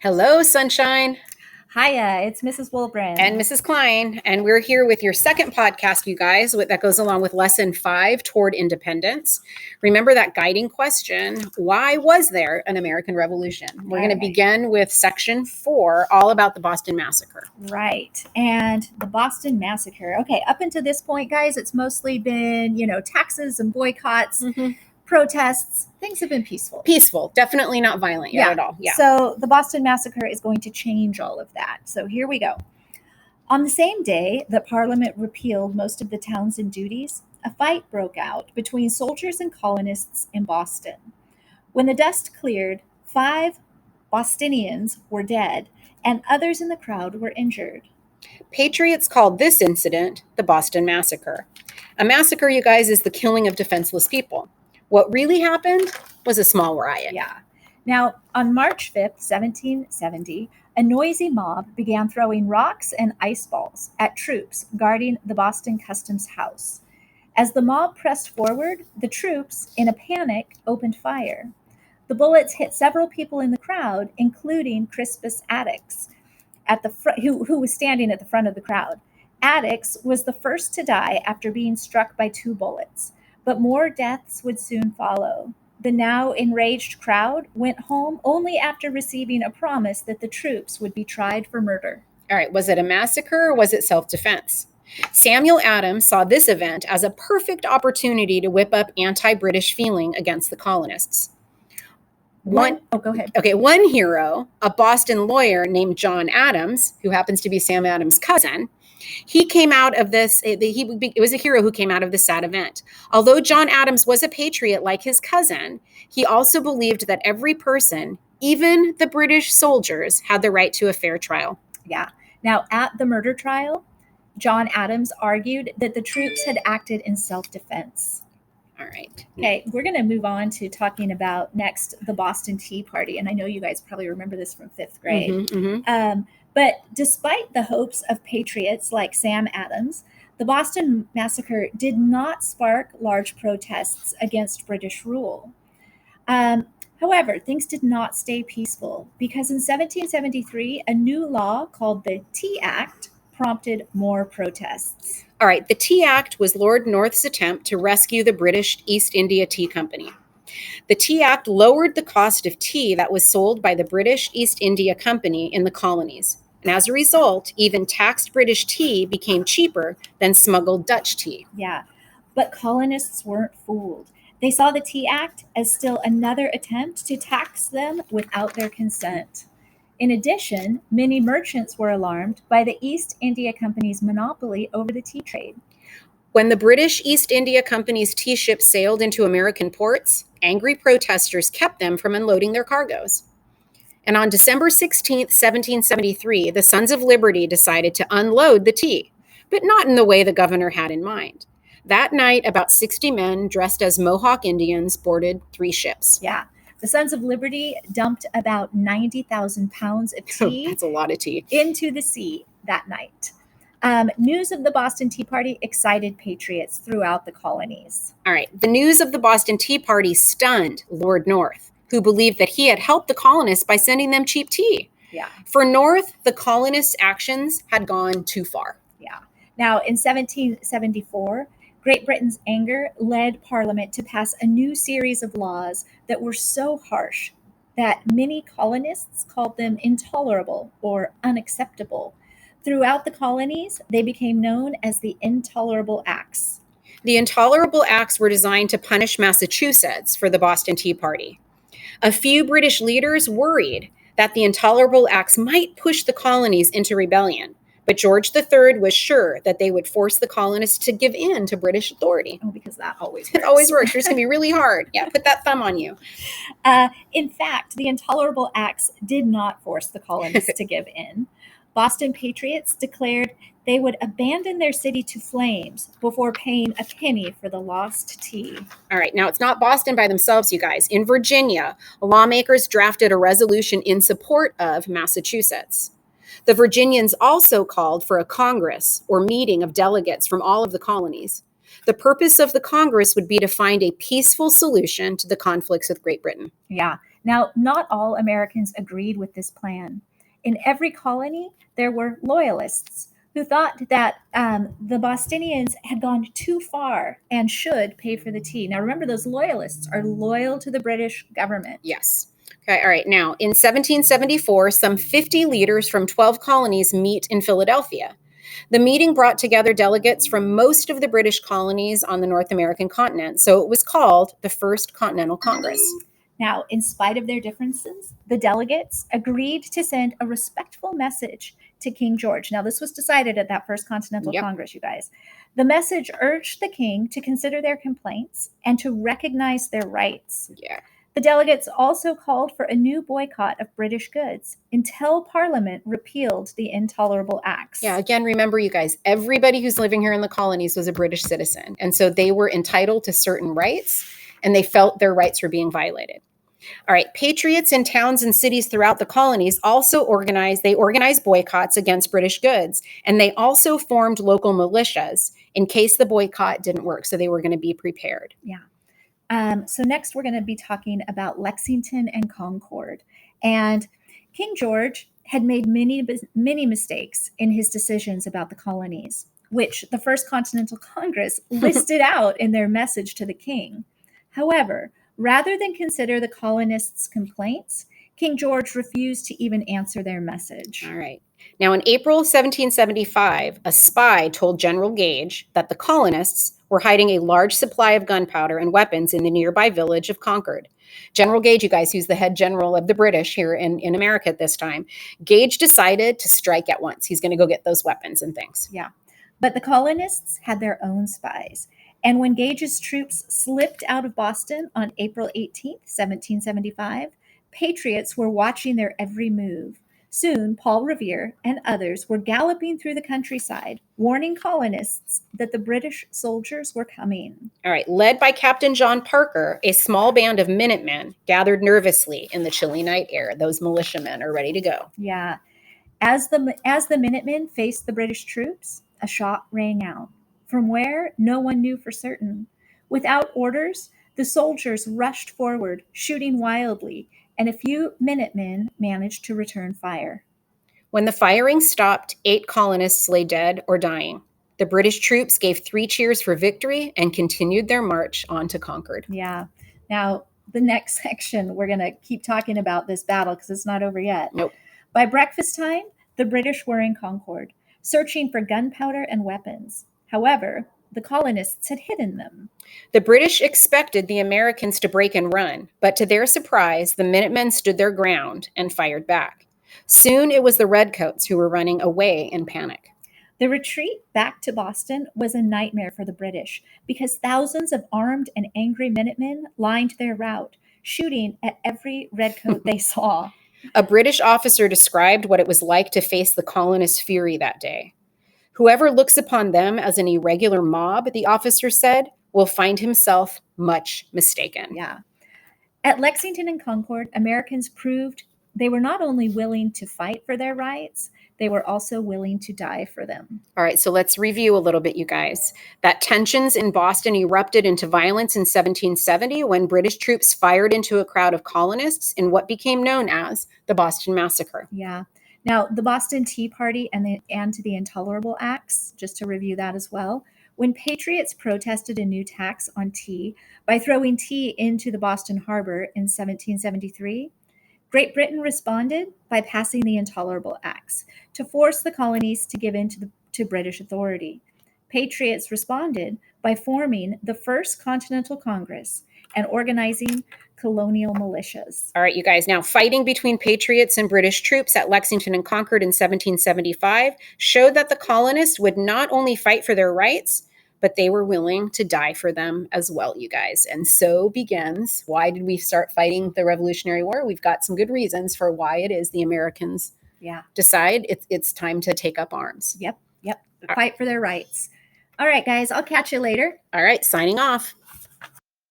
Hello, Sunshine Hiya, it's Mrs. Wilbren. and Mrs. Klein, and we're here with your second podcast, you guys, that goes along with Lesson 5, Toward Independence. Remember that guiding question, why was there an American Revolution? We're going to begin with Section 4, all about the Boston Massacre. Right, and the Boston Massacre. Okay, up until this point, guys, it's mostly been, taxes and boycotts, protests. Things have been peaceful. Peaceful, definitely not violent yet at all. Yeah. So the Boston Massacre is going to change all of that. So here we go. On the same day that Parliament repealed most of the Townshend duties, a fight broke out between soldiers and colonists in Boston. When the dust cleared, 5 Bostonians were dead and others in the crowd were injured. Patriots called this incident the Boston Massacre. A massacre, you guys, is the killing of defenseless people. What really happened was a small riot. Yeah. Now, on March 5th, 1770, a noisy mob began throwing rocks and ice balls at troops guarding the Boston Customs House. As the mob pressed forward, the troops, in a panic, opened fire. The bullets hit several people in the crowd, including Crispus Attucks, who was standing at the front of the crowd. Attucks was the first to die after being struck by 2 bullets, but more deaths would soon follow. The now enraged crowd went home only after receiving a promise that the troops would be tried for murder. All right, was it a massacre or was it self-defense? Samuel Adams saw this event as a perfect opportunity to whip up anti-British feeling against the colonists. Go ahead. Okay, one hero, a Boston lawyer named John Adams, who happens to be Sam Adams' cousin, he came out of this, it was a hero who came out of this sad event. Although John Adams was a patriot like his cousin, he also believed that every person, even the British soldiers, had the right to a fair trial. Yeah. Now, at the murder trial, John Adams argued that the troops had acted in self-defense. All right. Okay, we're going to move on to talking about next the Boston Tea Party. And I know you guys probably remember this from 5th grade. But despite the hopes of patriots like Sam Adams, the Boston Massacre did not spark large protests against British rule. However, things did not stay peaceful because in 1773, a new law called the Tea Act prompted more protests. All right, the Tea Act was Lord North's attempt to rescue the British East India Tea Company. The Tea Act lowered the cost of tea that was sold by the British East India Company in the colonies. And as a result, even taxed British tea became cheaper than smuggled Dutch tea. Yeah, but colonists weren't fooled. They saw the Tea Act as still another attempt to tax them without their consent. In addition, many merchants were alarmed by the East India Company's monopoly over the tea trade. When the British East India Company's tea ships sailed into American ports, angry protesters kept them from unloading their cargoes. And on December 16th, 1773, the Sons of Liberty decided to unload the tea, but not in the way the governor had in mind. That night, about 60 men dressed as Mohawk Indians boarded 3 ships. Yeah. The Sons of Liberty dumped about 90,000 pounds of tea That's a lot of tea. into the sea that night. News of the Boston Tea Party excited patriots throughout the colonies. All right. The news of the Boston Tea Party stunned Lord North, who believed that he had helped the colonists by sending them cheap tea. Yeah. For North, the colonists' actions had gone too far. Yeah. Now, in 1774, Great Britain's anger led Parliament to pass a new series of laws that were so harsh that many colonists called them intolerable or unacceptable. Throughout the colonies, they became known as the Intolerable Acts. The Intolerable Acts were designed to punish Massachusetts for the Boston Tea Party. A few British leaders worried that the Intolerable Acts might push the colonies into rebellion, but George III was sure that they would force the colonists to give in to British authority. Oh, because that always works. It always works. It's going to be really hard. Yeah, put that thumb on you. In fact, the Intolerable Acts did not force the colonists to give in. Boston patriots declared they would abandon their city to flames before paying a penny for the lost tea. All right, now it's not Boston by themselves, you guys. In Virginia, lawmakers drafted a resolution in support of Massachusetts. The Virginians also called for a Congress or meeting of delegates from all of the colonies. The purpose of the Congress would be to find a peaceful solution to the conflicts with Great Britain. Yeah. Now, not all Americans agreed with this plan. In every colony, there were loyalists who thought that the Bostonians had gone too far and should pay for the tea. Now, remember, those loyalists are loyal to the British government. Yes. Okay, all right. Now, in 1774, some 50 leaders from 12 colonies meet in Philadelphia. The meeting brought together delegates from most of the British colonies on the North American continent, so it was called the First Continental Congress. Now, in spite of their differences, the delegates agreed to send a respectful message to King George. Now, this was decided at that First Continental Congress, you guys. The message urged the king to consider their complaints and to recognize their rights. Yeah. The delegates also called for a new boycott of British goods until Parliament repealed the Intolerable Acts. Yeah, again, remember, you guys, everybody who's living here in the colonies was a British citizen. And so they were entitled to certain rights, and they felt their rights were being violated. All right, patriots in towns and cities throughout the colonies also organized boycotts against British goods, and they also formed local militias in case the boycott didn't work. So they were going to be prepared. Yeah. So next we're going to be talking about Lexington and Concord. And King George had made many mistakes in his decisions about the colonies, which the First Continental Congress listed out in their message to the king. However, rather than consider the colonists' complaints, King George refused to even answer their message. All right. Now, in April 1775, a spy told General Gage that the colonists were hiding a large supply of gunpowder and weapons in the nearby village of Concord. General Gage, you guys, who's the head general of the British here in America at this time, Gage decided to strike at once. He's going to go get those weapons and things. Yeah. But the colonists had their own spies. And when Gage's troops slipped out of Boston on April 18th, 1775, patriots were watching their every move. Soon, Paul Revere and others were galloping through the countryside, warning colonists that the British soldiers were coming. All right, led by Captain John Parker, a small band of Minutemen gathered nervously in the chilly night air. Those militiamen are ready to go. Yeah. As the Minutemen faced the British troops, a shot rang out. From where, no one knew for certain. Without orders, the soldiers rushed forward, shooting wildly, and a few Minutemen managed to return fire. When the firing stopped, 8 colonists lay dead or dying. The British troops gave 3 cheers for victory and continued their march on to Concord. Yeah. Now, the next section, we're going to keep talking about this battle because it's not over yet. Nope. By breakfast time, the British were in Concord, searching for gunpowder and weapons. However, the colonists had hidden them. The British expected the Americans to break and run, but to their surprise, the Minutemen stood their ground and fired back. Soon it was the Redcoats who were running away in panic. The retreat back to Boston was a nightmare for the British because thousands of armed and angry Minutemen lined their route, shooting at every redcoat they saw. A British officer described what it was like to face the colonists' fury that day. Whoever looks upon them as an irregular mob, the officer said, will find himself much mistaken. Yeah. At Lexington and Concord, Americans proved they were not only willing to fight for their rights, they were also willing to die for them. All right, so let's review a little bit, you guys. That tensions in Boston erupted into violence in 1770 when British troops fired into a crowd of colonists in what became known as the Boston Massacre. Yeah. Now, the Boston Tea Party and the Intolerable Acts, just to review that as well, when patriots protested a new tax on tea by throwing tea into the Boston Harbor in 1773, Great Britain responded by passing the Intolerable Acts to force the colonies to give in to British authority. Patriots responded by forming the First Continental Congress and organizing colonial militias. All right, you guys. Now, fighting between patriots and British troops at Lexington and Concord in 1775 showed that the colonists would not only fight for their rights, but they were willing to die for them as well, you guys. And so begins, why did we start fighting the Revolutionary War? We've got some good reasons for why it is the Americans decide it's time to take up arms. Yep. Fight for their rights. All right, guys, I'll catch you later. All right, signing off.